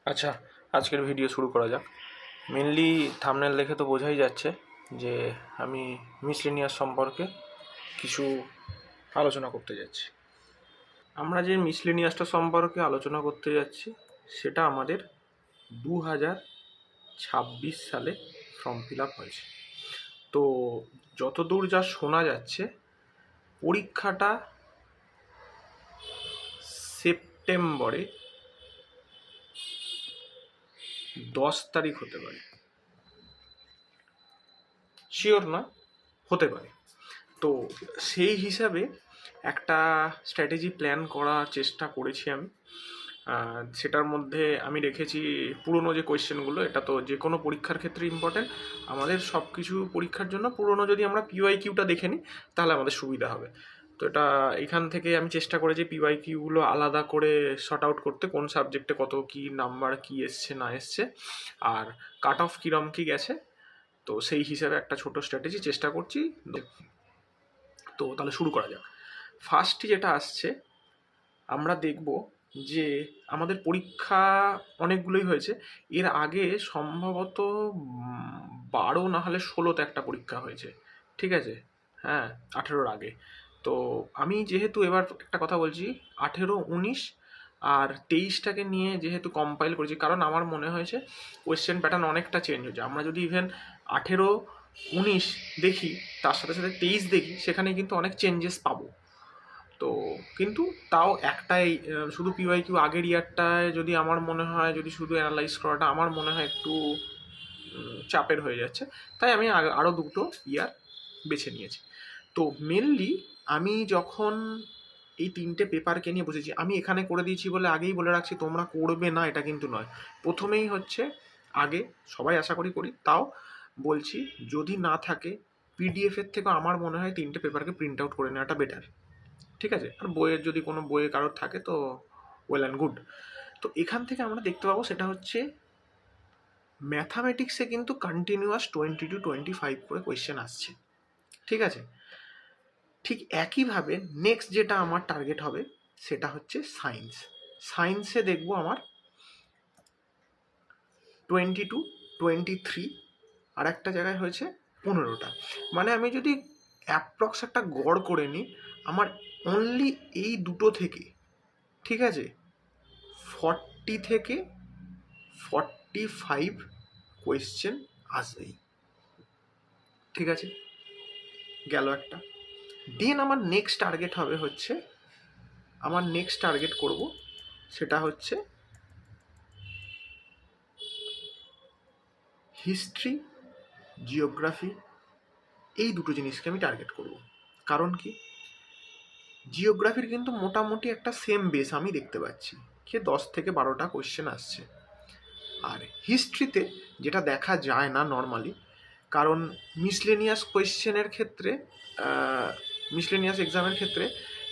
আচ্ছা, আজকের ভিডিও শুরু করা যাক। মেনলি থাম্বনেল দেখে তো বোঝাই যাচ্ছে যে আমি মিসলেনিয়াস সম্পর্কে কিছু আলোচনা করতে যাচ্ছি। আমরা যে মিসলেনিয়াসটা সম্পর্কে আলোচনা করতে যাচ্ছি সেটা আমাদের 2026 সালে ফর্ম ফিল আপ হয়েছে। তো যতদূর যা শোনা যাচ্ছে পরীক্ষাটা সেপ্টেম্বরে 10 তারিখ হতে পারে, শিওর না, হতে পারে। তো সেই হিসাবে একটা স্ট্র্যাটেজি প্ল্যান করার চেষ্টা করেছি আমি। সেটার মধ্যে আমি রেখেছি পুরনো যে কোয়েশ্চেনগুলো, এটা তো যে কোনো পরীক্ষার ক্ষেত্রে ইম্পর্টেন্ট। আমাদের সব কিছু পরীক্ষার জন্য পুরনো যদি আমরা পিওয়াই কিউটা দেখে নিই তাহলে আমাদের সুবিধা হবে। তো এটা এখান থেকে আমি চেষ্টা করেছি পিওয়াই কিউগুলো আলাদা করে শর্ট আউট করতে, কোন সাবজেক্টে কত কী নাম্বার কী এসছে না এসছে আর কাট অফ কীরম কী গেছে। তো সেই হিসাবে একটা ছোট স্ট্র্যাটেজি চেষ্টা করছি। তো তাহলে শুরু করা যাক। ফার্স্টই যেটা আসছে, আমরা দেখব যে আমাদের পরীক্ষা অনেকগুলোই হয়েছে। এর আগে সম্ভবত 12 না হলে 16তে একটা পরীক্ষা হয়েছে, ঠিক আছে? হ্যাঁ, 18-র আগে। তো আমি যেহেতু এবার একটা কথা বলছি, 18, 19 আর 23টাকে নিয়ে যেহেতু কম্পাইল করেছি, কারণ আমার মনে হয়েছে কোয়েশ্চেন প্যাটার্ন অনেকটা চেঞ্জ হয়েছে। আমরা যদি ইভেন 18, 19 দেখি, তার সাথে সাথে 23 দেখি, সেখানে কিন্তু অনেক চেঞ্জেস পাবো। তো কিন্তু তাও একটাই, শুধু পিওয়াই কিউ আগের ইয়ারটায় যদি আমার মনে হয়, যদি শুধু অ্যানালাইজ করাটা আমার মনে হয় একটু চাপের হয়ে যাচ্ছে, তাই আমি আরও দুটো ইয়ার বেছে নিয়েছি। তো মেনলি আমি যখন এই 3টে পেপারকে নিয়ে বসেছি, আমি এখানে করে দিয়েছি বলে আগেই বলে রাখছি তোমরা করবে না এটা কিন্তু নয়। প্রথমেই হচ্ছে আগে সবাই আশা করি করি, তাও বলছি যদি না থাকে পিডিএফের থেকে আমার মনে হয় 3টে পেপারকে প্রিন্ট আউট করে নেওয়াটা বেটার, ঠিক আছে? আর বইয়ের যদি কোনো বইয়ে কারোর থাকে তো ওয়েল অ্যান্ড গুড। তো এখান থেকে আমরা দেখতে পাবো সেটা হচ্ছে ম্যাথামেটিক্সে কিন্তু কন্টিনিউয়াস 20 to 25 করে কোয়েশ্চেন আসছে, ঠিক আছে? ঠিক একইভাবে নেক্সট যেটা আমার টার্গেট হবে সেটা হচ্ছে সায়েন্স। সায়েন্সে দেখবো আমার 22, 23, আর একটা জায়গায় হয়েছে 15টা। মানে আমি যদি অ্যাপ্রক্স একটা গড় করে নিই, আমার অনলি এই দুটো থেকে, ঠিক আছে, 40 থেকে 45 কোয়েশ্চেন আসবেই, ঠিক আছে? গেল একটা। দেন আমার নেক্সট টার্গেট হবে হচ্ছে, আমার নেক্সট টার্গেট করব সেটা হচ্ছে হিস্ট্রি, জিওগ্রাফি, এই দুটো জিনিসকে আমি টার্গেট করব। কারণ কি, জিওগ্রাফির কিন্তু মোটামুটি একটা সেম বেস আমি দেখতে পাচ্ছি, যে 10 থেকে 12টা কোয়েশ্চেন আসছে। আর হিস্ট্রিতে যেটা দেখা যায় না নর্মালি, কারণ মিসলেনিয়াস কোয়েশ্চেনের ক্ষেত্রে, মিসলেনিয়াস এক্সামের ক্ষেত্রে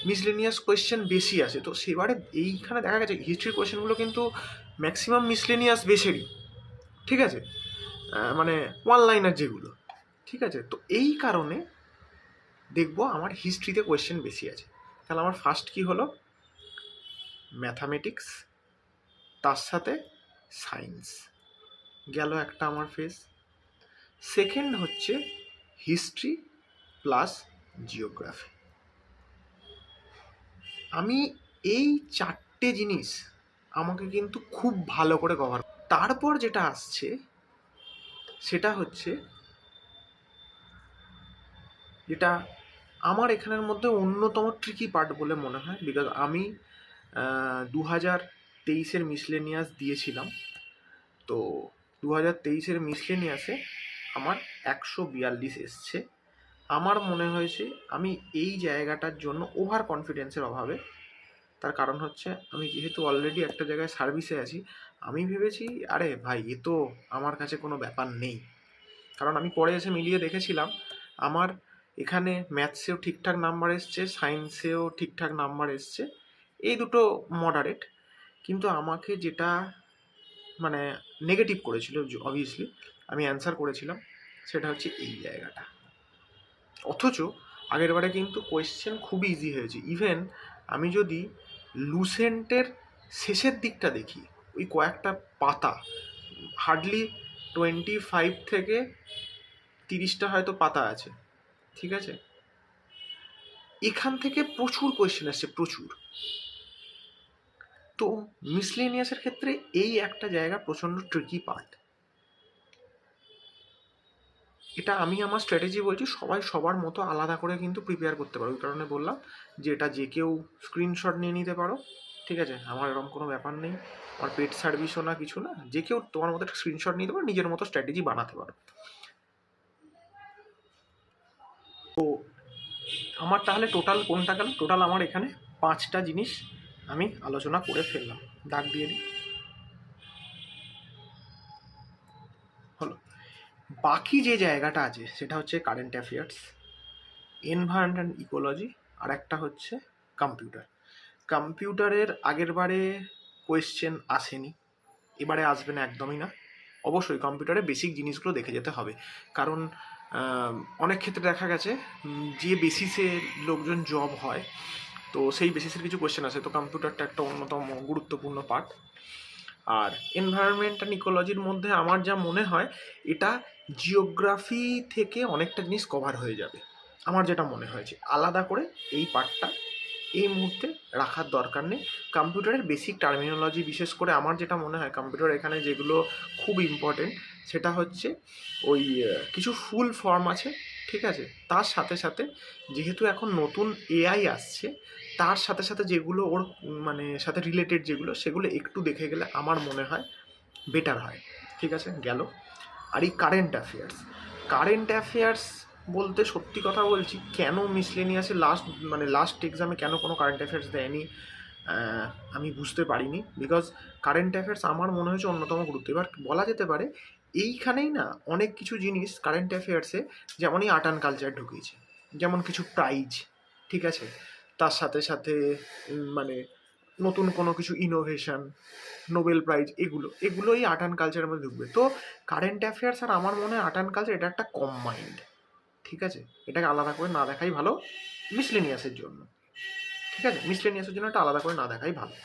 মিসলেনিয়াস কোয়েশ্চেন বেশি আসে। তো সেবারে এইখানে দেখা গেছে হিস্ট্রির কোয়েশ্চেনগুলো কিন্তু ম্যাক্সিমাম মিসলেনিয়াস বেসেরই, ঠিক আছে? মানে ওয়ান লাইনার যেগুলো, ঠিক আছে? তো এই কারণে দেখবো আমার হিস্ট্রিতে কোয়েশ্চেন বেশি আছে। তাহলে আমার ফার্স্ট কি হলো, ম্যাথামেটিক্স, তার সাথে সায়েন্স গেল একটা আমার ফেজ। সেকেন্ড হচ্ছে হিস্ট্রি প্লাস জিওগ্রাফি। আমি এই 4টে জিনিস আমাকে কিন্তু খুব ভালো করে কভার। তারপর যেটা আসছে সেটা হচ্ছে, যেটা আমার এখানের মধ্যে অন্যতম ট্রিকি পার্ট বলে মনে হয়, বিকজ আমি 2023-এর মিসলেনিয়াস দিয়েছিলাম। তো 2023-এর মিসলেনিয়াসে আমার 142 এসছে। আমার মনে হয়েছে আমি এই জায়গাটার জন্য ওভার কনফিডেন্সের অভাবে, তার কারণ হচ্ছে আমি যেহেতু অলরেডি একটা জায়গায় সার্ভিসে আছি, আমি ভেবেছি আরে ভাই এ তো আমার কাছে কোনো ব্যাপার নেই। কারণ আমি পরে এসে মিলিয়ে দেখেছিলাম আমার এখানে ম্যাথসেও ঠিকঠাক নাম্বার এসছে, সায়েন্সেও ঠিকঠাক নাম্বার এসছে, এই দুটো মডারেট। কিন্তু আমাকে যেটা মানে নেগেটিভ করেছিল, অবভিয়াসলি আমি অ্যান্সার করেছিলাম, সেটা হচ্ছে এই জায়গাটা। অথচ আগের বারে কিন্তু কোয়েশ্চেন খুবই ইজি হয়েছে। ইভেন আমি যদি লুসেন্টের শেষের দিকটা দেখি, ওই কয়েকটা পাতা, হার্ডলি 25 থেকে 30টা হয়তো পাতা আছে, ঠিক আছে? এখান থেকে প্রচুর কোয়েশ্চেন আসছে, প্রচুর। তো মিসলেনিয়াসের ক্ষেত্রে এই একটা জায়গা প্রচণ্ড ট্রিকি পার্ট। এটা আমি আমার স্ট্র্যাটেজি বলছি, সবাই সবার মতো আলাদা করে কিন্তু প্রিপেয়ার করতে পারো। ওই কারণে বললাম যে এটা যে কেউ স্ক্রিনশট নিয়ে নিতে পারো, ঠিক আছে? আমার এরকম কোনো ব্যাপার নেই, আমার পেড সার্ভিসও না, কিছু না। যে কেউ তোমার মতো একটা স্ক্রিনশট নিতে পারো, নিজের মতো স্ট্র্যাটেজি বানাতে পারো। তো আমার তাহলে টোটাল কোনটা গেল? টোটাল আমার এখানে 5টা জিনিস আমি আলোচনা করে ফেললাম। দাগ দিয়ে দিই, হলো। বাকি যে জায়গাটা আছে সেটা হচ্ছে current affairs, environment and ecology, আর একটা হচ্ছে কম্পিউটার। কম্পিউটারের আগের বারে কোয়েশ্চেন আসেনি, এবারে আসবে না, একদমই না। অবশ্যই কম্পিউটারে বেসিক জিনিসগুলো দেখে যেতে হবে, কারণ অনেক ক্ষেত্রে দেখা গেছে যে বেসিসে লোকজন জব হয়, তো সেই বেসিসের কিছু কোয়েশ্চেন আসে। তো কম্পিউটারটা একটা অন্যতম গুরুত্বপূর্ণ পার্ট। আর এনভায়রনমেন্ট অ্যান্ড ইকোলজির মধ্যে আমার যা মনে হয়, এটা জিওগ্রাফি থেকে অনেকটা জিনিস কভার হয়ে যাবে, আমার যেটা মনে হয়েছে। আলাদা করে এই পার্টটা এই মুহূর্তে রাখার দরকার নেই। কম্পিউটারের বেসিক টার্মিনোলজি, বিশেষ করে আমার যেটা মনে হয় কম্পিউটার এখানে যেগুলো খুব ইম্পর্টেন্ট, সেটা হচ্ছে ওই কিছু ফুল ফর্ম আছে, ঠিক আছে? তার সাথে সাথে যেহেতু এখন নতুন এআই আসছে, তার সাথে সাথে যেগুলো ওর মানে সাথে রিলেটেড যেগুলো, সেগুলো একটু দেখে গেলে আমার মনে হয় বেটার হয়, ঠিক আছে? গেল। আর এই কারেন্ট অ্যাফেয়ার্স বলতে সত্যি কথা বলছি, কেন মিসলেনিয়াসে লাস্ট এক্সামে কেন কোনো কারেন্ট অ্যাফেয়ার্স দেয়নি আমি বুঝতে পারিনি। বিকজ কারেন্ট অ্যাফেয়ার্স আমার মনে হয়েছে অন্যতম গুরুত্ব। এবার বলা যেতে পারে এইখানেই না অনেক কিছু জিনিস কারেন্ট অ্যাফেয়ার্সে, যেমনই আর্ট অ্যান্ড কালচার ঢুকিয়েছে, যেমন কিছু প্রাইজ, ঠিক আছে? তার সাথে সাথে মানে নতুন কোনো কিছু ইনোভেশন, নোবেল প্রাইজ, এগুলোই আর্ট অ্যান্ড কালচারের মধ্যে ঢুকবে। তো কারেন্ট অ্যাফেয়ার্স আর আমার মনে হয় আর্ট অ্যান্ড কালচার এটা একটা কম্বাইন্ড, ঠিক আছে? এটাকে আলাদা করে না দেখাই ভালো মিসলেনিয়াসের জন্য, ঠিক আছে? মিসলেনিয়াসের জন্য এটা আলাদা করে না দেখাই ভালো।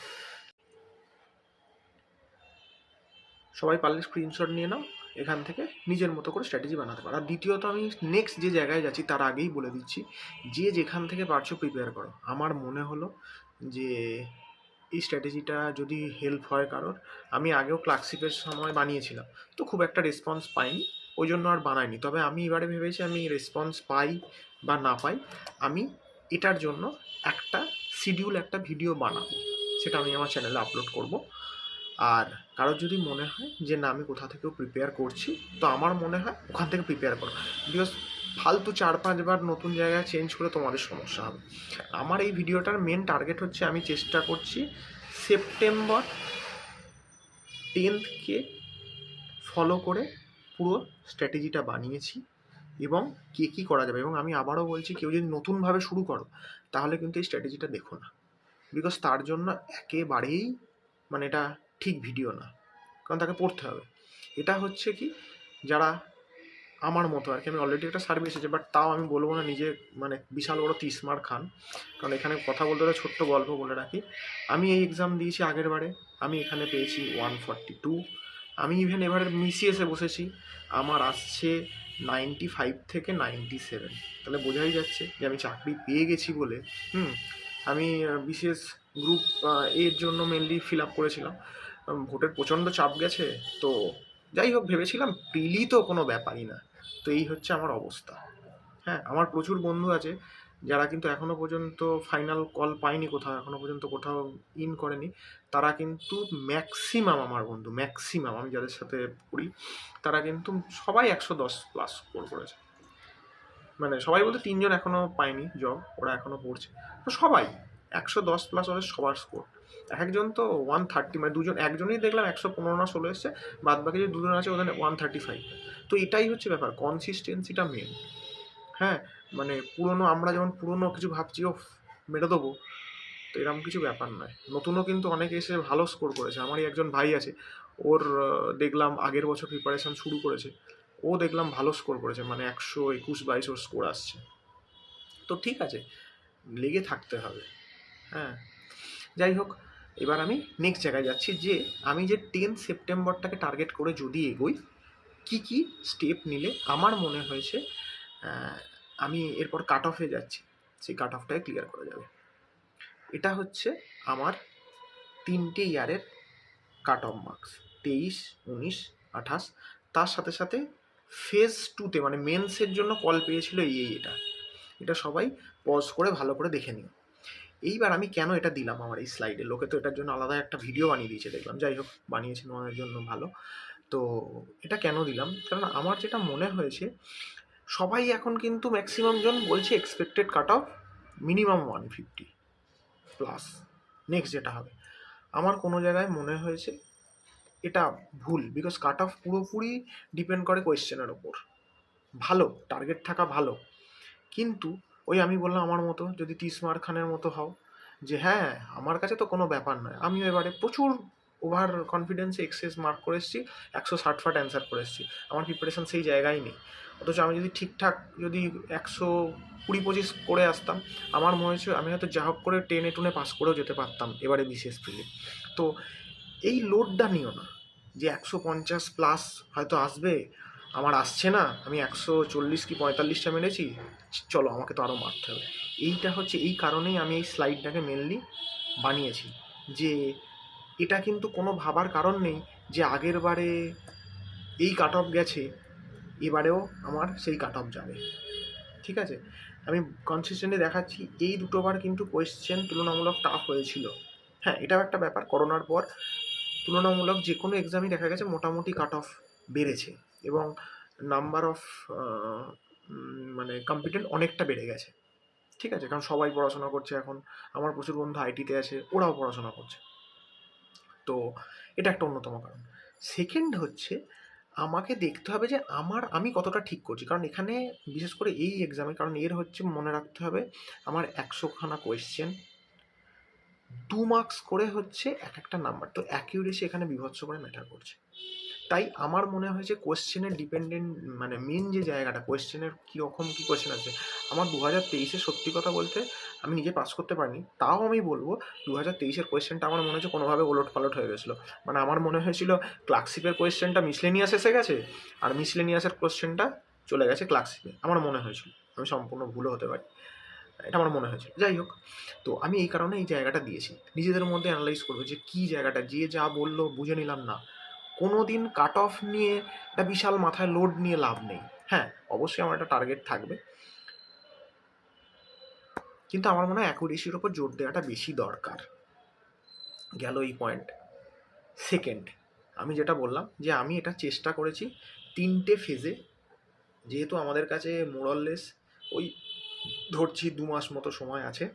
সবাই পারলে স্ক্রিনশট নিয়ে নাও, এখান থেকে নিজের মতো করে স্ট্র্যাটেজি বানাতে পারো। আর দ্বিতীয়ত, আমি নেক্সট যে জায়গায় যাচ্ছি তার আগেই বলে দিচ্ছি, যে যেখান থেকে পারছো প্রিপেয়ার করো। আমার মনে হলো যে এই স্ট্র্যাটেজিটা যদি হেল্প হয় কারোর, আমি আগেও ক্লার্কশিপের সময় বানিয়েছিলাম, তো খুব একটা রেসপন্স পাইনি, ওই জন্য আর বানাইনি। তবে আমি এবারে ভেবেছি আমি রেসপন্স পাই বা না পাই, আমি এটার জন্য একটা শিডিউল, একটা ভিডিও বানাবো, সেটা আমি আমার চ্যানেলে আপলোড করব। আর কারোর যদি মনে হয় যে না আমি কোথা থেকেও প্রিপেয়ার করছি, তো আমার মনে হয় ওখান থেকে প্রিপেয়ার করো। বিকজ ফালতু 4-5 বার নতুন জায়গায় চেঞ্জ করে তোমাদের সমস্যা হবে। আমার এই ভিডিওটার মেন টার্গেট হচ্ছে, আমি চেষ্টা করছি সেপ্টেম্বর 10কে ফলো করে পুরো স্ট্র্যাটেজিটা বানিয়েছি, এবং কী করা যাবে। এবং আমি আবারও বলছি, কেউ যদি নতুনভাবে শুরু করো তাহলে কিন্তু এই স্ট্র্যাটেজিটা দেখো না, বিকজ তার জন্য একেবারেই মানে এটা ঠিক ভিডিও না, কারণ তাকে পড়তে হবে। এটা হচ্ছে কি, যারা আমার মতো আর কি, আমি অলরেডি একটা সার্ভিস এসেছে, বাট তাও আমি বলবো না নিজে মানে বিশাল বড় 30 মার খান, কারণ এখানে কথা বলতে হলে ছোট্ট গল্প বলে রাখি। আমি এই এক্সাম দিয়েছি আগের বারে, আমি এখানে পেয়েছি 142। আমি ইভেন এবারে মিসিএসে বসেছি, আমার আসছে 95 থেকে 97। তাহলে বোঝাই যাচ্ছে যে আমি চাকরি পেয়ে গেছি বলে। আমি বিশেষ গ্রুপ এর জন্য মেনলি ফিল আপ করেছিলাম, ভোটের প্রচণ্ড চাপ গেছে, তো যাই হোক ভেবেছিলাম পেলি তো কোনো ব্যাপারই না। তো এই হচ্ছে আমার অবস্থা। হ্যাঁ, আমার প্রচুর বন্ধু আছে যারা কিন্তু এখনও পর্যন্ত ফাইনাল কল পায়নি, কোথাও এখনও পর্যন্ত কোথাও ইন করেনি। তারা কিন্তু ম্যাক্সিমাম, আমার বন্ধু ম্যাক্সিমাম আমি যাদের সাথে পড়ি, তারা কিন্তু সবাই 110+ স্কোর করেছে। মানে সবাই বলতে 3জন এখনও পায়নি জব, ওরা এখনও পড়ছে। তো সবাই 110+ ওদের সবার স্কোর। একজন তো 130, মানে একজনই দেখলাম 115-16 এসছে, বাদ বাকি যে দুজন আছে ওদের 135। তো এটাই হচ্ছে ব্যাপার, কনসিস্টেন্সিটা মেন। হ্যাঁ, মানে আমরা যেমন পুরনো কিছু ভাবছি ও মেরে দেবো, তো এরকম কিছু ব্যাপার নয়। নতুনও কিন্তু অনেকে এসে ভালো স্কোর করেছে। আমারই একজন ভাই আছে, ওর দেখলাম আগের বছর প্রিপারেশান শুরু করেছে, ও দেখলাম ভালো স্কোর করেছে, মানে 121-22 ওর স্কোর আসছে। তো ঠিক আছে, লেগে থাকতে হবে। হ্যাঁ, যাই হোক, এবার আমি নেক্সট জায়গায় যাচ্ছি, যে আমি যে 10 সেপ্টেম্বরটাকে টার্গেট করে যদি এগোই, কি কি স্টেপ নিলে আমার মনে হয়েছে আমি এরপর কাট অফে যাচ্ছি, সেই কাট অফটাকে ক্লিয়ার করা যাবে। এটা হচ্ছে আমার 3টে ইয়ারের কাট অফ মার্কস, 23, 19, 28। তার সাথে সাথে ফেজ 2তে মানে মেন্সের জন্য কল পেয়েছিল এটা সবাই পজ করে ভালো করে দেখে নিও। এইবার আমি কেন এটা দিলাম আমার এই স্লাইডে, লোকে তো এটার জন্য আলাদা একটা ভিডিও বানিয়ে দিয়েছে দেখলাম, যাই হোক বানিয়েছেন ওনার জন্য ভালো। তো এটা কেন দিলাম, কারণ আমার যেটা মনে হয়েছে, সবাই এখন কিন্তু ম্যাক্সিমাম জন বলছে expected cut off minimum 150 plus next যেটা হবে। আমার কোনো জায়গায় মনে হয়েছে এটা ভুল, বিকজ কাট অফ পুরোপুরি ডিপেন্ড করে কোয়েশ্চেনের ওপর। ভালো টার্গেট থাকা ভালো, কিন্তু ওই আমি বললাম আমার মতো যদি 30 মার্ক খানের মতো হও, যে হ্যাঁ আমার কাছে তো কোনো ব্যাপার নয়, আমিও এবারে প্রচুর ওভার কনফিডেন্সে এক্সেস মার্ক করে এসেছি, 160 ফাট অ্যান্সার করে এসেছি, আমার প্রিপারেশান সেই জায়গায় নেই। অথচ আমি যদি ঠিকঠাক যদি 120-25 করে আসতাম, আমার মনে হচ্ছে আমি হয়তো যা হোক করে টেনে টুনে পাস করেও যেতে পারতাম এবারে বিশেষ প্রিলি। তো এই লোডটা নিও না যে 150 প্লাস হয়তো আসবে, আমার আসছে না, আমি 140 কি 45টা মেরেছি, চলো আমাকে তো আরও মারতে হবে। এইটা হচ্ছে, এই কারণেই আমি এই স্লাইডটাকে মেনলি বানিয়েছি, যে এটা কিন্তু কোনো ভাবার কারণ নেই যে আগের বারে এই কাট অফ গেছে, এবারেও আমার সেই কাট অফ যাবে। ঠিক আছে, আমি কনসিস্টেন্টলি দেখাচ্ছি, এই দুটোবার কিন্তু কোয়েশ্চেন তুলনামূলক টাফ হয়েছিল। হ্যাঁ এটাও একটা ব্যাপার, করোনার পর তুলনামূলক যে কোনো এক্সামই দেখা গেছে মোটামুটি কাট অফ বেড়েছে, এবং নাম্বার অফ মানে কম্পিটেন্ট অনেকটা বেড়ে গেছে। ঠিক আছে, কারণ সবাই পড়াশোনা করছে এখন, আমার প্রচুর বন্ধু আইটিতে আছে, ওরাও পড়াশোনা করছে। তো এটা একটা অন্যতম কারণ। সেকেন্ড হচ্ছে, আমাকে দেখতে হবে যে আমি কতটা ঠিক করছি, কারণ এখানে বিশেষ করে এই এক্সামে, কারণ এর হচ্ছে মনে রাখতে হবে আমার 100খানা কোয়েশ্চেন, 2 মার্কস করে হচ্ছে এক একটা নাম্বার, তো অ্যাকিউরেসি এখানে বিভৎস করে ম্যাটার করছে। তাই আমার মনে হয়েছে কোয়েশ্চেনের ডিপেন্ডেন্ট মানে মেন যে জায়গাটা, কোয়েশ্চেনের কীরকম কী কোয়েশ্চেন আছে। আমার 2023-এ সত্যি কথা বলতে আমি নিজে পাস করতে পারিনি, তাও আমি বলবো 2023-এর কোয়েশ্চেনটা আমার মনে হচ্ছে কোনোভাবে ওলট পালট হয়ে গেছিলো। মানে আমার মনে হয়েছিল ক্লার্কশিপের কোয়েশ্চেনটা মিসলেনিয়াস এসে গেছে, আর মিসলেনিয়াসের কোয়েশ্চেনটা চলে গেছে ক্লার্কশিপে, আমার মনে হয়েছিল, আমি সম্পূর্ণ ভুলও হতে পারি, এটা আমার মনে হয়েছিল। যাই হোক, তো আমি এই কারণে এই জায়গাটা দিয়েছি, নিজেদের মধ্যে অ্যানালাইজ করবো যে কী জায়গাটা, যে যা বললো বুঝে নিলাম না, কোনো দিন কাট অফ নিয়ে একটা বিশাল মাথায় লোড নিয়ে লাভ নেই। হ্যাঁ অবশ্যই আমার একটা টার্গেট থাকবে, কিন্তু আমার মনে হয় অ্যাকুরেসির ওপর জোর দেওয়াটা বেশি দরকার। গেল এই পয়েন্ট। সেকেন্ড, আমি যেটা বললাম যে আমি এটা চেষ্টা করেছি 3টে ফেজে, যেহেতু আমাদের কাছে মোরাললেস ওই ধরছি 2 মাস মতো সময় আছে,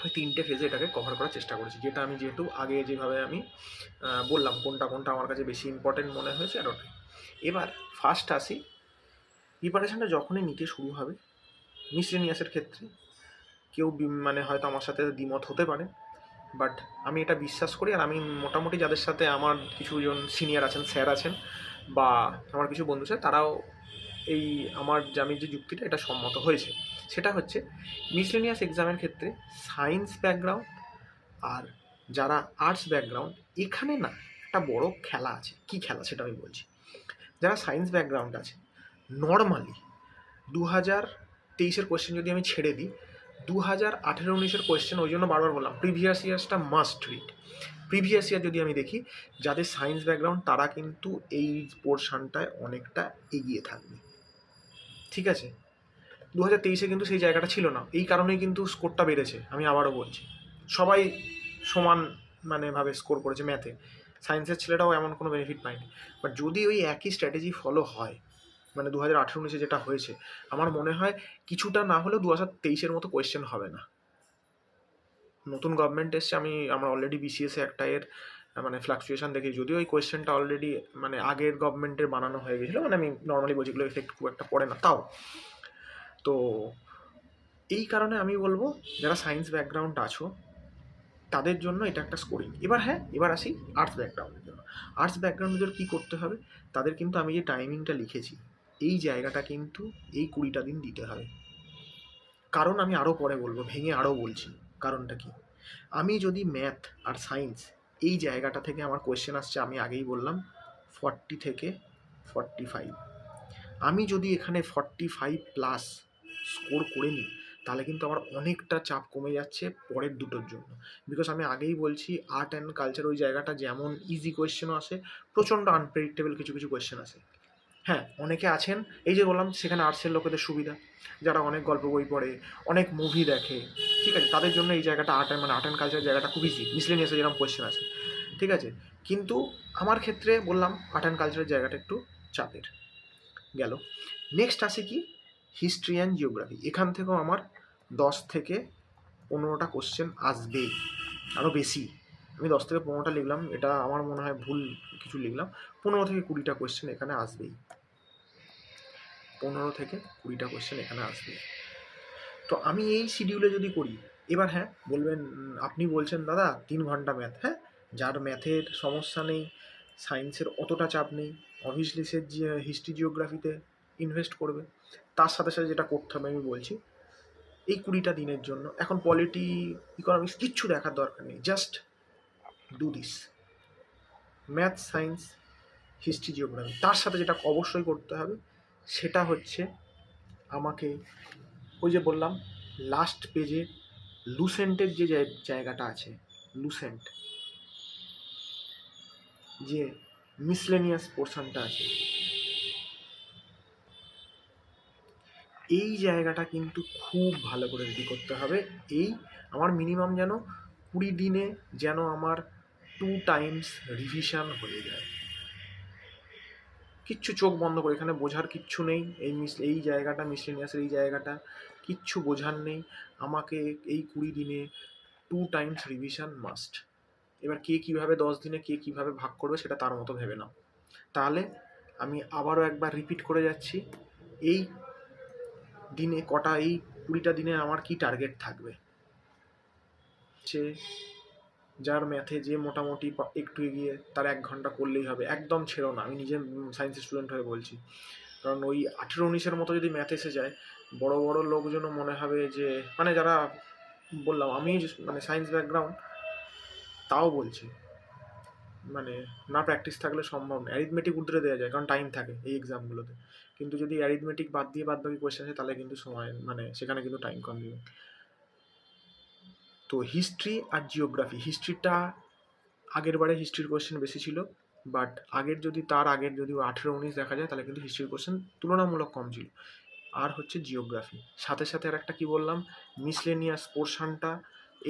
ওই 3টে ফেজে এটাকে কভার করার চেষ্টা করেছি, যেটা আমি যেহেতু আগে যেভাবে আমি বললাম কোনটা কোনটা আমার কাছে বেশি ইম্পর্টেন্ট মনে হয়েছে আর ওটাই। এবার ফার্স্ট আসি, প্রিপারেশানটা যখনই নিতে শুরু হবে মিসলেনিয়াসের ক্ষেত্রে কেউ মানে হয়তো আমার সাথে দ্বিমত হতে পারে, বাট আমি এটা বিশ্বাস করি, আর আমি মোটামুটি যাদের সাথে আমার কিছুজন সিনিয়র আছেন, স্যার আছেন, বা আমার কিছু বন্ধু আছে, তারাও এই আমি যে যুক্তিটা এটা সম্মত হয়েছে, সেটা হচ্ছে মিসলেনিয়াস এক্সামের ক্ষেত্রে সায়েন্স ব্যাকগ্রাউন্ড আর যারা আর্টস ব্যাকগ্রাউন্ড, এখানে না একটা বড় খেলা আছে। কি খেলা সেটা আমি বলছি। যারা সায়েন্স ব্যাকগ্রাউন্ড আছে, নর্মালি 2023-এর কোয়েশ্চেন যদি আমি ছেড়ে দিই, 2018-19-এর কোয়েশ্চেন, ওই জন্য বারবার বললাম প্রিভিয়াস ইয়ার্সটা মাস্ট রিড। প্রিভিয়াস ইয়ার যদি আমি দেখি, যাদের সায়েন্স ব্যাকগ্রাউন্ড তারা কিন্তু এই পোর্শনটায় অনেকটা এগিয়ে থাকবে। ঠিক আছে, 2023-এ কিন্তু সেই জায়গাটা ছিল না, এই কারণেই কিন্তু স্কোরটা বেড়েছে। আমি আবারও বলছি, সবাই সমান ভাবে স্কোর করেছে ম্যাথে, সায়েন্সের ছেলেটাও এমন কোনো বেনিফিট পায়নি। বাট যদি ওই একই স্ট্র্যাটেজি ফলো হয়, 2018-19-এ যেটা হয়েছে, আমার মনে হয় কিছুটা না হলেও 2023-এর মতো কোয়েশ্চেন হবে না। নতুন গভর্নমেন্ট এসছে, আমরা অলরেডি বিসিএসে একটা এর ফ্লাকচুয়েশন দেখি, যদিও ওই কোয়েশ্চেনটা অলরেডি আগের গভর্নমেন্টের বানানো হয়ে গেছিলো, আমি নর্মালি বলছি এগুলো এফেক্ট খুব একটা পড়ে না তাও। তো এই কারণে আমি বলবো যারা সায়েন্স ব্যাকগ্রাউন্ড আছো তাদের জন্য এটা একটা স্কোরিং। এবার আসি আর্টস ব্যাকগ্রাউন্ডের জন্য। আর্টস ব্যাকগ্রাউন্ডের কী করতে হবে, তাদের কিন্তু আমি যে টাইমিংটা লিখেছি, এই জায়গাটা কিন্তু এই 20টা দিন দিতে হবে। কারণ আমি আরও পরে বলবো, ভেঙে আরও বলছি কারণটা কি। আমি যদি ম্যাথ আর সায়েন্স এই জায়গাটা থেকে আমার কোয়েশ্চেন আসছে, আমি আগেই বললাম 40 থেকে 45, আমি যদি এখানে 45+ স্কোর করে নিই তাহলে কিন্তু আমার অনেকটা চাপ কমে যাচ্ছে পরের দুটোর জন্য। বিকজ আমি আগেই বলছি আর্ট অ্যান্ড কালচার ওই জায়গাটা যেমন ইজি কোয়েশ্চেনও আসে, প্রচণ্ড আনপ্রেডিক্টেবল কিছু কিছু কোয়েশ্চেন আসে। হ্যাঁ, অনেকে আছেন, এই যে বললাম সেখানে আর্টসের লোকেদের সুবিধা, যারা অনেক গল্প বই পড়ে, অনেক মুভি দেখে, ঠিক আছে, তাদের জন্য এই জায়গাটা আর্ট অ্যান্ড কালচার জায়গাটা খুব ইজি, মিসলেনিয়াসে যেরকম কোয়েশ্চেন আছে, ঠিক আছে। কিন্তু আমার ক্ষেত্রে বললাম আর্ট অ্যান্ড কালচারের জায়গাটা একটু চাপের গেল। নেক্সট আসে কি হিস্ট্রি অ্যান্ড জিওগ্রাফি। এখান থেকেও আমার 10 থেকে 15টা কোশ্চেন আসবেই, আরও বেশি। আমি 10 থেকে 15টা লিখলাম, এটা আমার মনে হয় ভুল কিছু লিখলাম। 15 থেকে 20টা কোশ্চেন এখানে আসবেই, 15 থেকে 20টা কোশ্চেন এখানে আসবে। তো আমি এই শিডিউলে যদি করি, এবার হ্যাঁ বলবেন আপনি বলছেন দাদা 3 ঘন্টা ম্যাথ, হ্যাঁ যার ম্যাথের সমস্যা নেই, সায়েন্সের অতটা চাপ নেই, অবভিয়াসলি সে হিস্ট্রি জিওগ্রাফিতে ইনভেস্ট করবে। তার সাথে সাথে যেটা করতে হবে আমি বলছি, এই 20টা দিনের জন্য এখন পলিটি, ইকোনমিক্স কিচ্ছু দেখার দরকার নেই, just do this math, science, history, geography. তার সাথে যেটা অবশ্যই করতে হবে সেটা হচ্ছে আমাকে ওই যে বললাম লাস্ট পেজে লুসেন্টের যে জায়গাটা আছে, লুসেন্ট যে মিসলেনিয়াস পোর্শনটা আছে, এই জায়গাটা কিন্তু খুব ভালো করে রেডি করতে হবে। এই আমার মিনিমাম যেন 20 দিনে যেন আমার 2 টাইমস রিভিশন হয়ে যায়। কিচ্ছু চোখ বন্ধ করে, এখানে বোঝার কিচ্ছু নেই, এই জায়গাটা মিসলেনিয়াসের এই জায়গাটা কিচ্ছু বোঝার নেই। আমাকে এই 20 দিনে 2 টাইমস রিভিশন মাস্ট। এবার কে কীভাবে 10 দিনে কে কীভাবে ভাগ করবে সেটা তার মতো ভেবে নাও। তাহলে আমি আবারও একবার রিপিট করে যাচ্ছি, এই দিনে কটা, এই 20টা দিনে আমার কি টার্গেট থাকবে। সে যার ম্যাথে যে মোটামুটি একটু এগিয়ে, তার 1 ঘন্টা করলেই হবে, একদম ছেড়ো না। আমি নিজে সায়েন্সের স্টুডেন্ট হয়ে বলছি, কারণ ওই 18-19-এর মতো যদি ম্যাথ এসে যায়, বড় বড় লোকজনও মনে হবে যে, মানে যারা বললাম আমি মানে সায়েন্স ব্যাকগ্রাউন্ড, তাও বলছি মানে না প্র্যাকটিস থাকলে সম্ভব না। অ্যারিথমেটিক উদ্রে দেওয়া যায় কারণ টাইম থাকে এই এক্সামগুলোতে, কিন্তু যদি অ্যারিথমেটিক বাদ দিয়ে বাদ বাকি কোয়েশ্চেন আছে তাহলে কিন্তু সময় মানে সেখানে কিন্তু টাইম কম দিবে। তো হিস্ট্রি আর জিওগ্রাফি, হিস্ট্রিটা আগের বারে হিস্ট্রির কোয়েশ্চেন বেশি ছিল, বাট তার আগের যদি 18-19 দেখা যায় তাহলে কিন্তু হিস্ট্রির কোয়েশ্চেন তুলনামূলক কম ছিল। আর হচ্ছে জিওগ্রাফি, সাথে সাথে আর একটা কী বললাম, মিসলেনিয়াস পোর্শনটা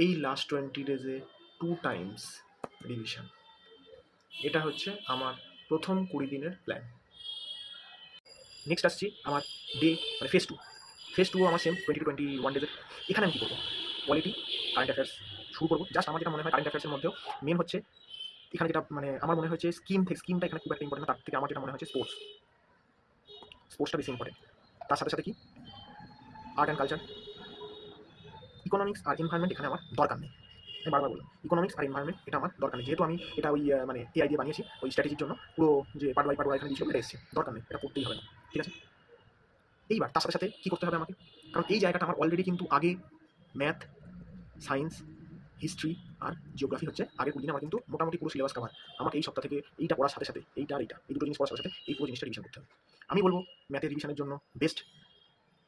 এই লাস্ট 20 ডেজে 2 টাইমস রিভিশন। এটা হচ্ছে আমার প্রথম 20 দিনের প্ল্যান। নেক্সট আসছি আমার ডে মানে ফেজ টু আমার সেম 20 to 21 ডেজের। এখানে আমি কী করবো, পলিটি, কারেন্ট অ্যাফেয়ার্স শুরু করবো। জাস্ট আমার যেটা মনে হয় কারেন্ট অ্যাফেয়ার্সের মধ্যেও মেন হচ্ছে এখানে যেটা মানে আমার মনে হচ্ছে স্কিমটা এখানে খুব একটা ইম্পর্টেন্ট না, তার থেকে আমার যেটা মনে হচ্ছে স্পোর্টসটা বেশি ইম্পর্টেন্ট। তার সাথে সাথে কি আর্ট অ্যান্ড কালচার, ইকোনমিক্স আর এনভায়রনমেন্ট এখানে আমার দরকার নেই। আমি বারবার বললাম ইকোনমিক্স আর এনভায়রনমেন্ট এটা আমার দরকার নেই, যেহেতু আমি এটা ওই মানে এআই দিয়ে বানিয়েছি ওই স্ট্র্যাটেজির জন্য, পুরো যে পার্ট বাই পার্ট এখানে দিয়েছিল এটা এসছে, দরকার নেই, এটা করতেই হবে না, ঠিক আছে। এইবার তার সাথে সাথে কী করতে হবে আমাকে, কারণ এই জায়গাটা আমার অলরেডি কিন্তু আগে ম্যাথ, সায়েন্স, হিস্ট্রি আর জিওগ্রাফি হচ্ছে আগে 20 দিন আমার কিন্তু মোটামুটি পুরো সিলেবাস কাভার। আমাকে এই সপ্তাহ থেকে এইটা পড়ার সাথে সাথে এইটা আর এইটা, এই দুটো জিনিস পড়ার সাথে সাথে এই পুরো জিনিসটা রিভিশন করতে হবে। আমি বলবো ম্যাথের রিভিশনের জন্য বেস্ট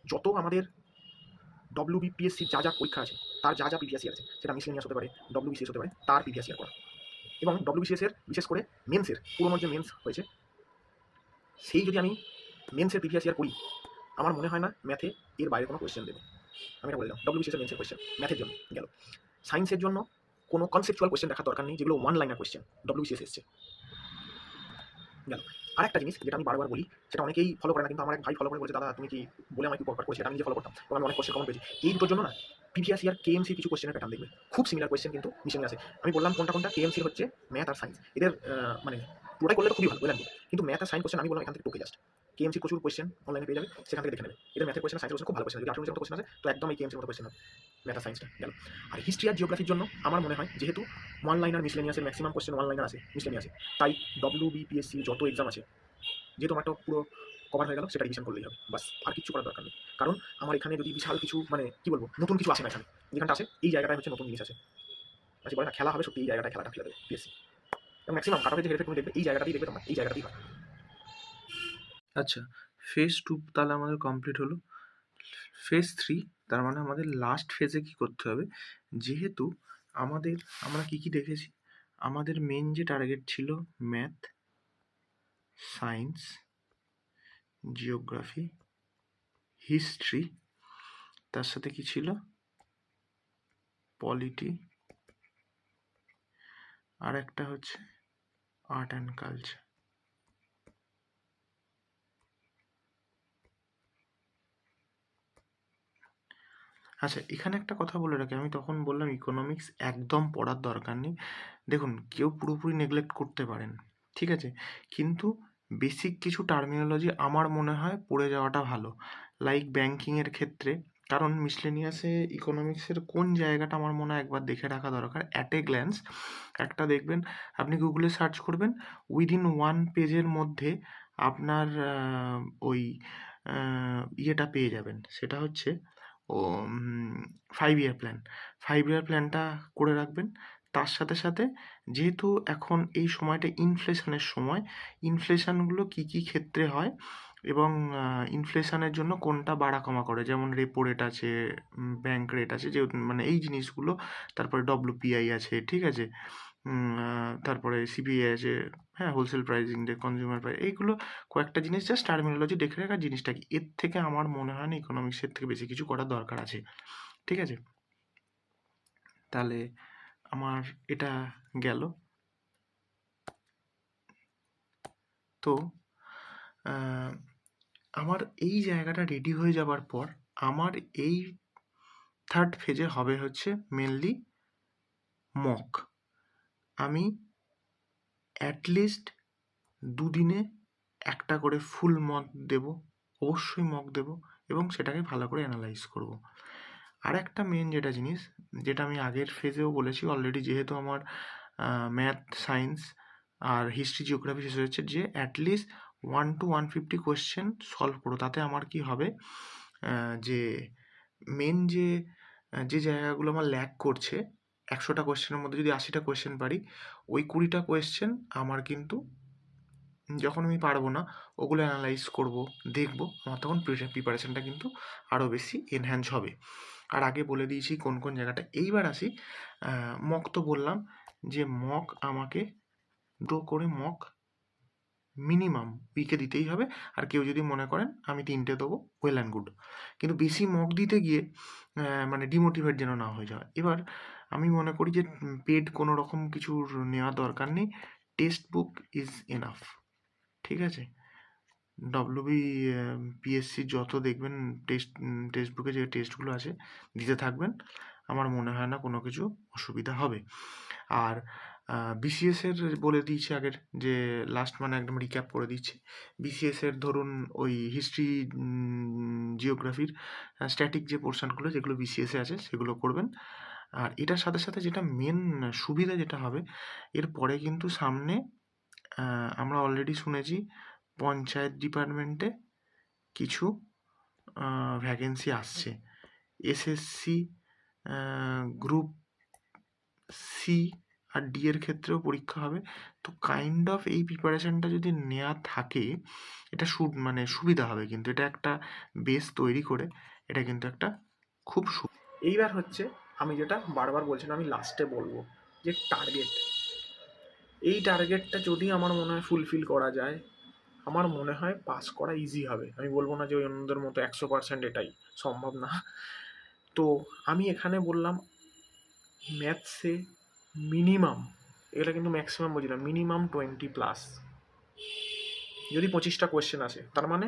যত আমাদের WBPSC যা যা পরীক্ষা আছে তার যা যা প্রিভিয়াস ইয়ার আছে, সেটা মিসলেনিয়াস হতে পারে, WBCS হতে পারে, তার প্রিভিয়াস ইয়ার করা। এবং WBCS এর বিশেষ করে মেন্সের পুরোনো যে মেন্স হয়েছে সেই যদি আমি মেন্সের প্রিভিয়াস ইয়ার করি, আমার মনে হয় না ম্যাথে এর বাইরে কোনো কোয়েশ্চেন দেবে। আমি এটা বলে দিলাম WBCS এর মেন্সের কোয়েশ্চেন ম্যাথের জন্য গেল। সায়েন্সের জন্য কোনো কনসেপচুয়াল কোয়েশ্চেন দেখার দরকার নেই, যেগুলো 1 লাইনার কোয়েশ্চেন WBCS এসছে গেল। আরেকটা জিনিস যেটা আমি বারবার বলি, সেটা অনেকেই ফলো করে না, কিন্তু আমার এক ভাই ফলো করে বলছে দাদা তুমি কি বলে আমাকে কভার করেছি, এটা আমি নিজে ফলো করতাম এবং আমি অনেক কোয়েশ্চেন কমন পেয়েছি। এই দুটোর জন্য না প্রিভিয়াস ইয়ার KMC কিছু কোয়েশ্চেনের প্যাটার্ন দেখবে, খুব সিমিলার কোয়েশ্চেন কিন্তু মিশনে আছে। আমি বললাম কোনটা কোনটা, KMC হচ্ছে ম্যাথ আর সায়েন্স, এদের মানে পুরোটাই করলে তো খুবই ভালো বললাম, কিন্তু ম্যাথ আর সায়েন্স কোয়েশ্চেন আমি বললাম এখান থেকে টোকে জাস্ট KMC প্রচুর কোয়েশ্চেন অনলাইনে পেয়ে যাবে, সেখান থেকে দেখে নেবে। এদের ম্যাথের কোয়েশ্চেন, সায়েন্সের কোয়েশ্চেন খুব ভালো কোয়েশ্চেন, যদি 18 মতো কোয়েশ্চেন আছে তো একদম এই KMC মতো কোয়েশ্চেন হবে ম্যাথ আর সায়েন্সটা গেল। আর হিস্ট্রি আর জিওগ্রাফির জন্য আমার মনে হয় যেহেতু 1 লাইনার মিসলেনিয়াসের ম্যাক্সিমাম কোয়েশ্চেন 1 লাইনার আছে মিসলেনিয়াসে, তাই WBPSC যত এক্সাম আছে যেহেতু আমারটা পুরো কভার হয়ে গেল, সেটা রিভিশন করলেই হবে, বাস আর কিছু করার দরকার নেই। কারণ আমার এখানে যদি বিশাল কিছু মানে কি বলবো নতুন কিছু আসে না, এখানে যেখানটা আসে এই জায়গাটায় হচ্ছে নতুন জিনিস আছে। আচ্ছা বলে না খেলা হবে সত্যি এই জায়গাটায় খেলাটা খেলে দেবে পিএসসি, এবং ম্যাক্সিমাম কাট অফের যে হেরফের তুমি দেখবে এই জায়গাটাতেই দেখবে, তোমরা এই জায়গাটাতেই হয়। আচ্ছা, ফেজ 2 তাহলে আমাদের কমপ্লিট হলো। ফেজ 3 তার মানে আমাদের লাস্ট ফেজে কি করতে হবে, যেহেতু আমরা কি দেখেছি, আমাদের মেন যে টার্গেট ছিল ম্যাথ, সায়েন্স, জিওগ্রাফি, হিস্ট্রি, তার সাথে কি ছিল পলিটি, আর একটা হচ্ছে আর্ট অ্যান্ড কালচার। আচ্ছা, এখানে একটা কথা বলে রাখি, আমি তখন বললাম ইকোনমিক্স একদম পড়ার দরকার নেই। দেখুন, কেউ পুরোপুরি নেগলেক্ট করতে পারেন, ঠিক আছে, কিন্তু বেসিক কিছু টার্মিনোলজি আমার মনে হয় পড়ে যাওয়াটা ভালো, লাইক ব্যাংকিংয়ের ক্ষেত্রে। কারণ মিসলেনিয়াসে ইকোনমিক্সের কোন জায়গাটা আমার মনে হয় একবার দেখে রাখা দরকার অ্যাট এ গ্ল্যান্স। একটা দেখবেন, আপনি গুগলে সার্চ করবেন, উইদিন 1 পেজের মধ্যে আপনার ওই ইয়েটা পেয়ে যাবেন, সেটা হচ্ছে 5 ইয়ার প্ল্যান। 5 ইয়ার প্ল্যানটা করে রাখবেন। তার সাথে সাথে যেহেতু এখন এই সময়টা ইনফ্লেশনের সময়, ইনফ্লেশনগুলো কী কী ক্ষেত্রে হয় এবং ইনফ্লেশনের জন্য কোনটা বাড়া কমা করে, যেমন রেপো রেট আছে, ব্যাংক রেট আছে, যে মানে এই জিনিসগুলো, তারপরে ডব্লিউপিআই আছে, ঠিক আছে, তারপরে সিপিআই আছে, হ্যাঁ, হোলসেল প্রাইসিং, কনজিউমার প্রাইস, এইগুলো কয়েকটা জিনিস জাস্ট টার্মিনোলজি দেখে রাখার জিনিসটা কি, এর থেকে আমার মনে হয় না ইকোনমিক্সের থেকে বেশি কিছু করার দরকার আছে, ঠিক আছে। তাহলে আমার এটা গেল। তো আমার এই জায়গাটা রেডি হয়ে যাবার পর আমার এই থার্ড ফেজে হবে হচ্ছে মেনলি মক। আমি অ্যাটলিস্ট 2 দিনে একটা করে ফুল মক দেব, অবশ্যই মক দেব, এবং সেটাকে ভালো করে অ্যানালাইজ করব। আর একটা মেন যেটা জিনিস, যেটা আমি আগের ফেজেও বলেছি অলরেডি, যেহেতু আমার ম্যাথ, সায়েন্স আর হিস্ট্রি, জিওগ্রাফি শেষ হচ্ছে, যে অ্যাটলিস্ট 1 to 150 কোয়েশ্চেন সলভ করো। তাতে আমার কি হবে, যে মেন যে জায়গাগুলো আমার ল্যাক করছে, 100টা কোয়েশ্চেনের মধ্যে যদি 80টা কোয়েশ্চেন পারি, ওই 20টা কোয়েশ্চেন আমার কিন্তু যখন আমি পারবো না ওগুলো অ্যানালাইজ করব, দেখব, আমার তখন প্রিপারেশনটা কিন্তু আরও বেশি এনহ্যান্স হবে। আর আগে বলে দিয়েছি কোন কোন জায়গাটা। এইবার আসি মক। তো বললাম যে মক আমাকে দুটো করে মক মিনিমাম উইকে দিতেই হবে। আর কেউ যদি মনে করেন আমি 3টে দেবো, ওয়েল অ্যান্ড গুড, কিন্তু বেশি মক দিতে গিয়ে মানে ডিমোটিভেট যেন না হয়ে যায়। এবার আমি মনে করি যে পেড কোনো রকম কিছুর নেওয়া দরকার নেই, টেক্সট বুক ইজ এনাফ, ঠিক আছে। ডব্লিউবি পিএসসি যত দেখবেন টেক্সট বুকে যে টেস্টগুলো আছে দিতে থাকবেন, আমার মনে হয় না কোনো কিছু অসুবিধা হবে। আর বিসিএসের বলে দিয়েছি আগের, যে লাস্ট মানে একদম রিক্যাপ করে দিচ্ছি। বিসিএসের ধরুন ওই হিস্ট্রি, জিওগ্রাফির স্ট্যাটিক যে পোর্শনগুলো যেগুলো বিসিএসে আছে সেগুলো করবেন। আর এটার সাথে সাথে যেটা মেন সুবিধা যেটা হবে, এরপরে কিন্তু সামনে আমরা অলরেডি শুনেছি পঞ্চায়েত ডিপার্টমেন্টে কিছু ভ্যাকেন্সি আসছে, এসএসসি গ্রুপ সি আর ডি এর ক্ষেত্রেও পরীক্ষা হবে। তো কাইন্ড অফ এই প্রিপারেশনটা যদি নেওয়া থাকে, এটা মানে সুবিধা হবে, কিন্তু এটা একটা বেস তৈরি করে, এটা কিন্তু একটা খুব এইবার হচ্ছে আমি যেটা বারবার বলছিলাম, আমি লাস্টে বলবো যে টার্গেট, এই টার্গেটটা যদি আমার মনে হয় ফুলফিল করা যায়, আমার মনে হয় পাস করা ইজি হবে। আমি বলবো না যে ওই অন্যদের মতো 100% এটাই সম্ভব না। তো আমি এখানে বললাম ম্যাথসে মিনিমাম, এটা কিন্তু ম্যাক্সিমাম বুঝি না, মিনিমাম 20+। যদি 25টা কোয়েশ্চেন আসে তার মানে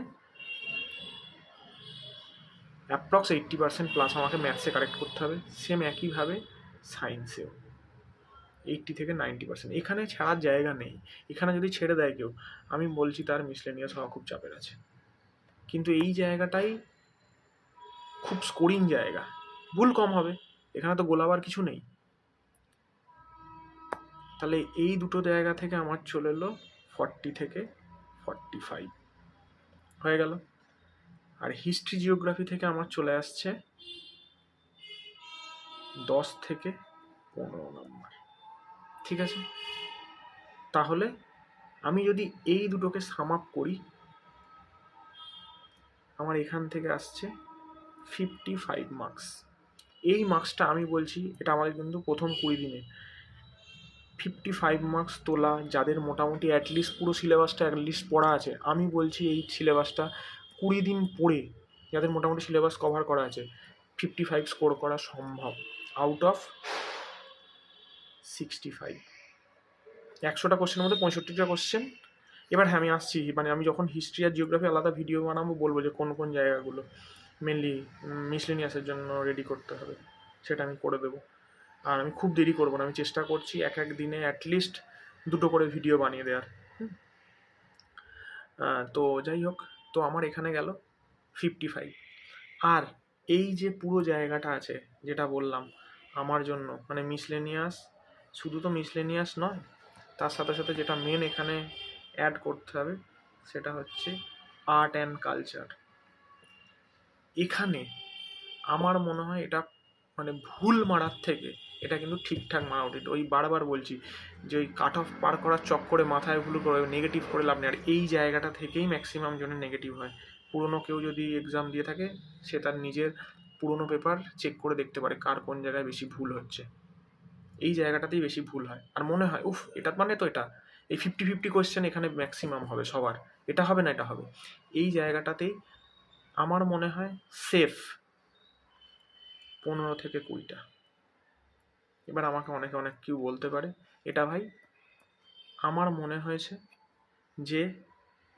অ্যাপ্রক্স 80% প্লাস আমাকে ম্যাথসে কারেক্ট করতে হবে। সেম একইভাবে সায়েন্সেও 80 থেকে 90%। এখানে ছাড়ার জায়গা নেই। এখানে যদি ছেড়ে দেয় কেউ, আমি বলছি তার মিসলেনিয়াস হওয়া খুব চাপের আছে। কিন্তু এই জায়গাটাই খুব স্কোরিং জায়গা, ভুল কম হবে, এখানে তো গোলাবার কিছু নেই। তাহলে এই দুটো জায়গা থেকে আমার চলে এলো 40 থেকে 45 হয়ে গেল। আর হিস্ট্রি, জিওগ্রাফি থেকে আমার চলে আসছে 10 থেকে 15 নাম্বার। ঠিক আছে, তাহলে আমি যদি এই দুটোকে সাম আপ করি, আমার এখান থেকে আসছে 55 মার্কস। এই মার্কসটা আমি বলছি এটা আমাদের কিন্তু প্রথম 20 দিনে 55 মার্কস তোলা, যাদের মোটামুটি অ্যাটলিস্ট পুরো সিলেবাসটা অ্যাটলিস্ট পড়া আছে, আমি বলছি এই সিলেবাসটা 20 দিন পড়ে যাদের মোটামুটি সিলেবাস কভার করা আছে 55 স্কোর করা সম্ভব আউট অফ 65। 100টা কোশ্চেনের মধ্যে 65টা কোশ্চেন। এবার হ্যাঁ আমি আসছি, মানে আমি যখন হিস্ট্রি আর জিওগ্রাফি আলাদা ভিডিও বানাবো বলবো যে কোন কোন জায়গাগুলো মেনলি মিসলেনিয়াসের জন্য রেডি করতে হবে, সেটা আমি করে দেবো। আর আমি খুব দেরি করবো না, আমি চেষ্টা করছি এক এক দিনে অ্যাটলিস্ট 2টো করে ভিডিও বানিয়ে দেওয়ার। তো যাই হোক, তো আমার এখানে গেল 55। আর এই যে পুরো জায়গাটা আছে যেটা বললাম আমার জন্য, মানে মিসলেনিয়াস, শুধু তো মিসলেনিয়াস নয়, তার সাথে সাথে যেটা মেন এখানে অ্যাড করতে হবে সেটা হচ্ছে আর্ট অ্যান্ড কালচার। এখানে আমার মনে হয় এটা মানে ভুল মারার থেকে এটা কিন্তু ঠিকঠাক মারা উচিত। ওই বারবার বলছি যে ওই কাট অফ পার করার চক্করে মাথায় ভুল করে নেগেটিভ করে লাভ নেই। আর এই জায়গাটা থেকেই ম্যাক্সিমাম জনের নেগেটিভ হয়। পুরনো কেউ যদি এক্সাম দিয়ে থাকে সে তার নিজের পুরনো পেপার চেক করে দেখতে পারে কার কোন জায়গায় বেশি ভুল হচ্ছে। এই জায়গাটাতেই বেশি ভুল হয় আর মনে হয় উফ এটা মানে তো এটা এই 50-50 কোয়েশ্চেন এখানে ম্যাক্সিমাম হবে সবার, এটা হবে না এটা হবে। এই জায়গাটাতেই আমার মনে হয় সেফ 15 থেকে 20টা। এবার আমাকে অনেকে অনেক কেউ বলতে পারে এটা ভাই আমার মনে হয়েছে যে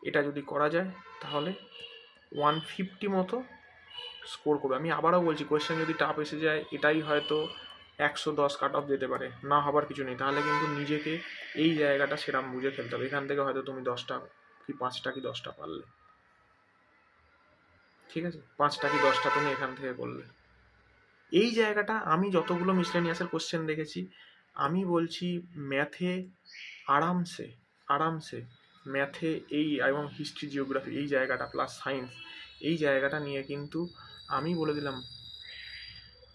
এটা যদি করা যায় তাহলে 150 মতো স্কোর করবে। আমি আবারও বলছি কোয়েশ্চেন যদি টাফ এসে যায় এটাই হয়তো 110 কাট অফ যেতে পারে, না হবার কিছু নেই। তাহলে কিন্তু নিজেকে এই জায়গাটা সেরাম বুঝে খেলতে হবে। এখান থেকে হয়তো তুমি 10টা কি 5টা কি 10টা পারলে, ঠিক আছে, 5টা কি 10টা তুমি এখান থেকে করলে। এই জায়গাটা আমি যতগুলো মিসলেনিয়াসের কোশ্চেন দেখেছি আমি বলছি ম্যাথে আরামসে আরামসে ম্যাথে এই এবং হিস্ট্রি জিওগ্রাফি এই জায়গাটা প্লাস সায়েন্স এই জায়গাটা নিয়ে কিন্তু আমি বলে দিলাম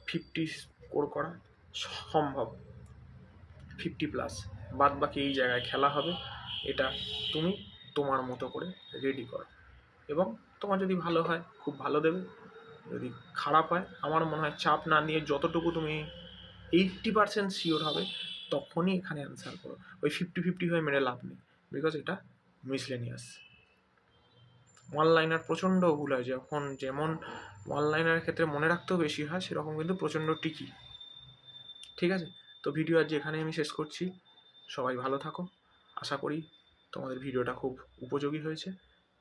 50 স্কোর করা সম্ভব, 50+। বাদ বাকি এই জায়গায় খেলা হবে, এটা তুমি তোমার মতো করে রেডি করো এবং তোমার যদি ভালো হয় খুব ভালো দেবে, যদি খারাপ হয় আমার মনে হয় চাপ না নিয়ে যতটুকু তুমি 80% শিওর হবে তখনই এখানে অ্যান্সার করো। ওই 50-50 হয়ে মেরে লাভ নেই, বিকজ এটা মিসলেনিয়াস। ওয়ান লাইনার প্রচণ্ড ভুল হয়, যখন যেমন ওয়ান লাইনারের ক্ষেত্রে মনে রাখতেও বেশি হয় সেরকম কিন্তু প্রচণ্ড টিকি। ঠিক আছে, তো ভিডিও আজ এখানে আমি শেষ করছি। সবাই ভালো থাকো, আশা করি তোমাদের ভিডিওটা খুব উপযোগী হয়েছে।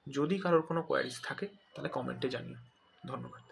যদি কারোর কোনো কোয়ারিজ থাকে তাহলে কমেন্টে জানিও। ধন্যবাদ।